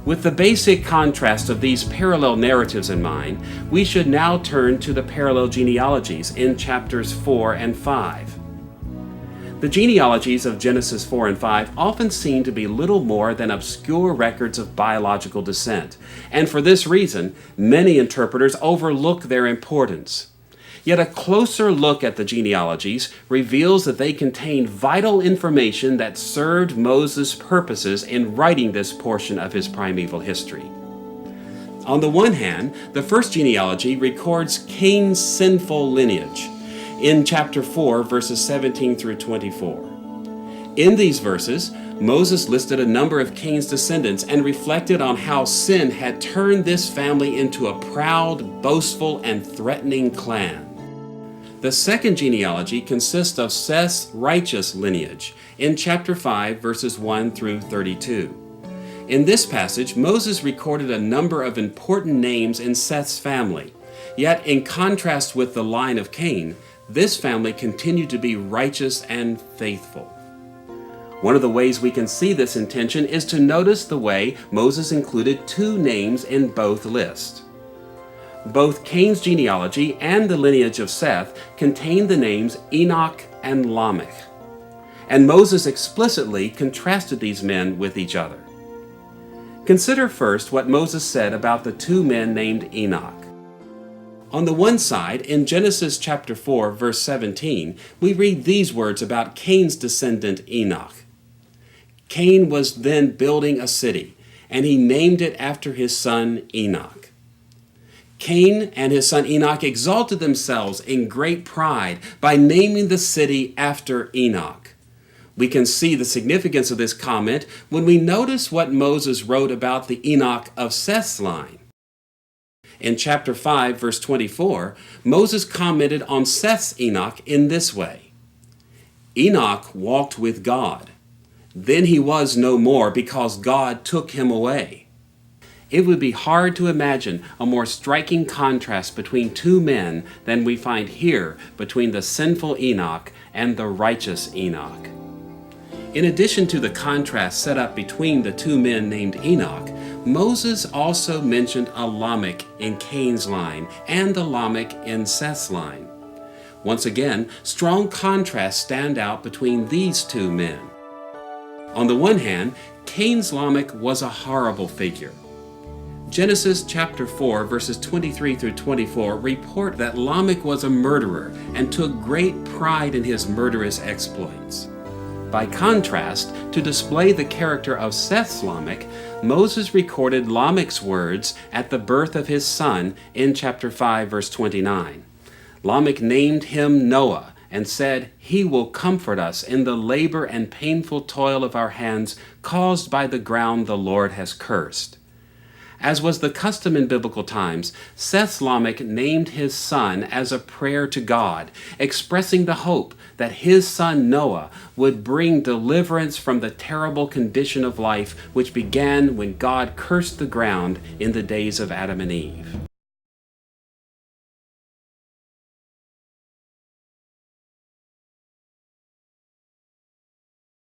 With the basic contrast of these parallel narratives in mind, we should now turn to the parallel genealogies in chapters 4 and 5. The genealogies of Genesis 4 and 5 often seem to be little more than obscure records of biological descent, and for this reason, many interpreters overlook their importance. Yet a closer look at the genealogies reveals that they contain vital information that served Moses' purposes in writing this portion of his primeval history. On the one hand, the first genealogy records Cain's sinful lineage in chapter 4, verses 17 through 24. In these verses, Moses listed a number of Cain's descendants and reflected on how sin had turned this family into a proud, boastful, and threatening clan. The second genealogy consists of Seth's righteous lineage in chapter 5, verses 1 through 32. In this passage, Moses recorded a number of important names in Seth's family. Yet, in contrast with the line of Cain, this family continued to be righteous and faithful. One of the ways we can see this intention is to notice the way Moses included two names in both lists. Both Cain's genealogy and the lineage of Seth contain the names Enoch and Lamech, and Moses explicitly contrasted these men with each other. Consider first what Moses said about the two men named Enoch. On the one side, in Genesis chapter 4, verse 17, we read these words about Cain's descendant Enoch. Cain was then building a city, and he named it after his son Enoch. Cain and his son Enoch exalted themselves in great pride by naming the city after Enoch. We can see the significance of this comment when we notice what Moses wrote about the Enoch of Seth's line. In chapter 5, verse 24, Moses commented on Seth's Enoch in this way: Enoch walked with God. Then he was no more because God took him away. It would be hard to imagine a more striking contrast between two men than we find here between the sinful Enoch and the righteous Enoch. In addition to the contrast set up between the two men named Enoch, Moses also mentioned a Lamech in Cain's line and a Lamech in Seth's line. Once again, strong contrasts stand out between these two men. On the one hand, Cain's Lamech was a horrible figure. Genesis chapter 4, verses 23 through 24 report that Lamech was a murderer and took great pride in his murderous exploits. By contrast, to display the character of Seth's Lamech, Moses recorded Lamech's words at the birth of his son in chapter 5, verse 29. Lamech named him Noah and said, "He will comfort us in the labor and painful toil of our hands caused by the ground the Lord has cursed." As was the custom in biblical times, Seth's Lamech named his son as a prayer to God, expressing the hope that his son Noah would bring deliverance from the terrible condition of life which began when God cursed the ground in the days of Adam and Eve.